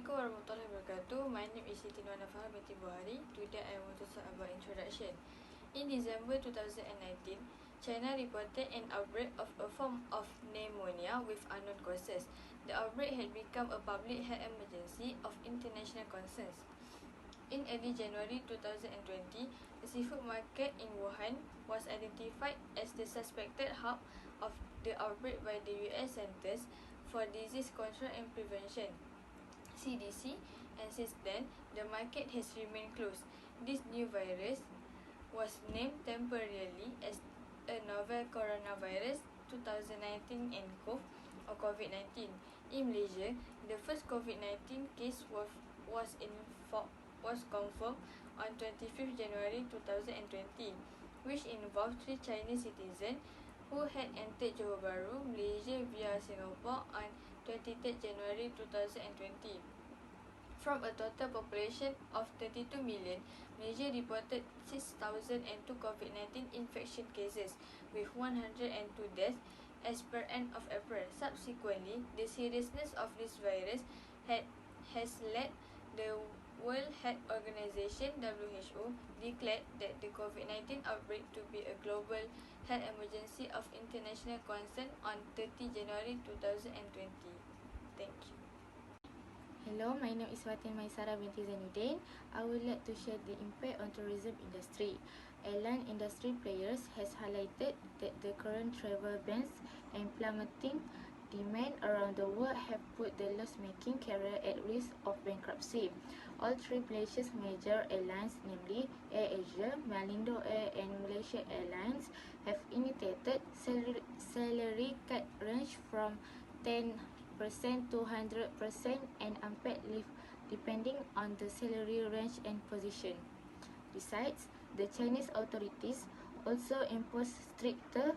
Assalamualaikum warahmatullahi wabarakatuh. My name is DTT1123 binti Buhari. Today I want to talk about introduction. In December 2019, China reported an outbreak of a form of pneumonia with unknown causes. The outbreak had become a public health emergency of international concerns. In early January 2020, the seafood market in Wuhan was identified as the suspected hub of the outbreak by the US Centers for Disease Control and Prevention (CDC), and since then, the market has remained closed. This new virus was named temporarily as a novel coronavirus 2019 nCoV or COVID-19. In Malaysia, the first COVID-19 case was confirmed on 25th January 2020, which involved 3 Chinese citizens who had entered Johor Bahru, Malaysia via Singapore on 23rd January 2020. From a total population of 32 million, Malaysia reported 6,002 COVID-19 infection cases with 102 deaths as per end of April. Subsequently, the seriousness of this virus has led the World Health Organization (WHO) declared that the COVID-19 outbreak to be a global health emergency of international concern on 30 January 2020. Thank you. Hello, my name is Fatin Maisara binti Zainuddin. I would like to share the impact on tourism industry. Airline industry players has highlighted that the current travel bans and plummeting demand around the world have put the loss-making carrier at risk of bankruptcy. All three Malaysia's major airlines, namely AirAsia, Malindo Air and Malaysia Airlines, have initiated salary cut range from 10% to 100% and unpaid leave depending on the salary range and position. Besides, the Chinese authorities also impose stricter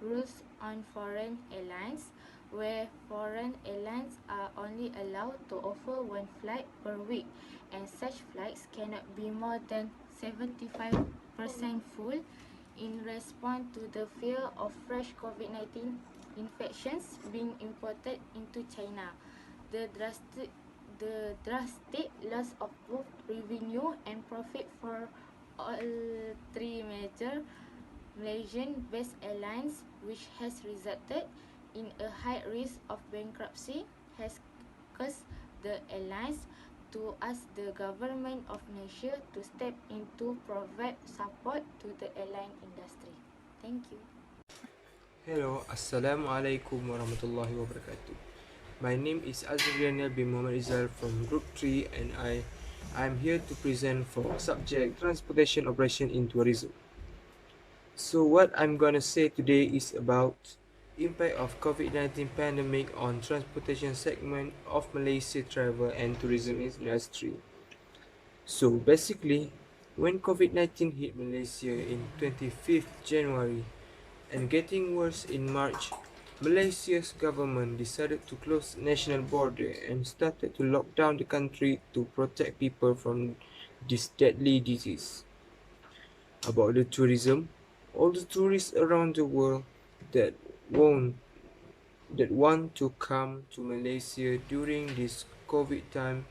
rules on foreign airlines, where foreign airlines are only allowed to offer one flight per week, and such flights cannot be more than 75% full in response to the fear of fresh COVID-19 infections being imported into China. The drastic loss of both revenue and profit for all three major Malaysian-based airlines, which has resulted in a high risk of bankruptcy, has caused the airlines to ask the government of Malaysia to step in to provide support to the airline industry. Thank you. Hello, Assalamualaikum warahmatullahi wabarakatuh. My name is Azrianel bin Muhammad Rizal from Group 3 and I'm here to present for subject Transportation Operation in Tourism. So what I'm gonna say today is about impact of COVID-19 pandemic on transportation segment of Malaysia travel and tourism industry. So basically, when COVID-19 hit Malaysia in 25th January, and getting worse in March, Malaysia's government decided to close national border and started to lock down the country to protect people from this deadly disease. About the tourism, all the tourists around the world that want to come to Malaysia during this COVID time,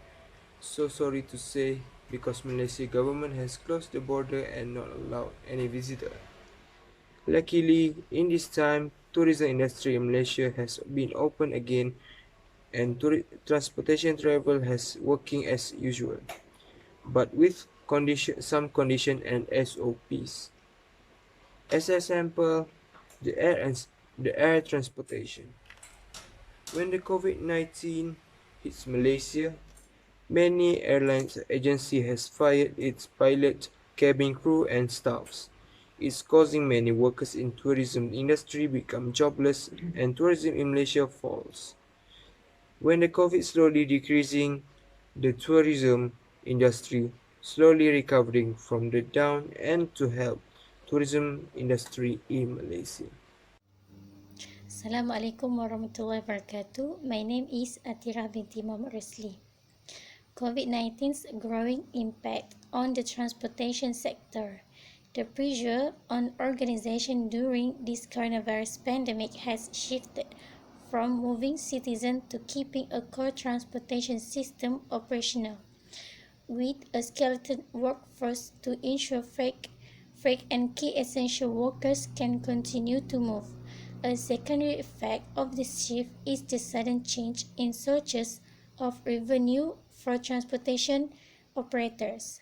so sorry to say, because Malaysia government has closed the border and not allowed any visitor. Luckily, in this time, tourism industry in Malaysia has been open again and transportation travel has working as usual, but with some condition and SOPs. As an example, the air transportation. When the COVID-19 hits Malaysia, many airlines agency has fired its pilot, cabin crew and staffs. It's causing many workers in tourism industry become jobless and tourism in Malaysia falls. When the COVID slowly decreasing, the tourism industry slowly recovering from the down and to help tourism industry in Malaysia. Assalamualaikum warahmatullahi wabarakatuh. My name is Atira binti Muhammad Resli. COVID-19's growing impact on the transportation sector. The pressure on organization during this coronavirus pandemic has shifted from moving citizens to keeping a core transportation system operational, with a skeleton workforce to ensure freight and key essential workers can continue to move. A secondary effect of this shift is the sudden change in sources of revenue for transportation operators,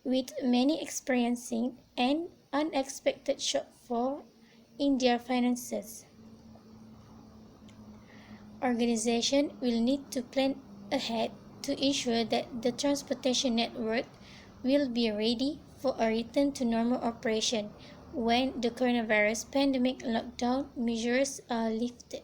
with many experiencing an unexpected shortfall in their finances. Organizations will need to plan ahead to ensure that the transportation network will be ready for a return to normal operation when the coronavirus pandemic lockdown measures are lifted.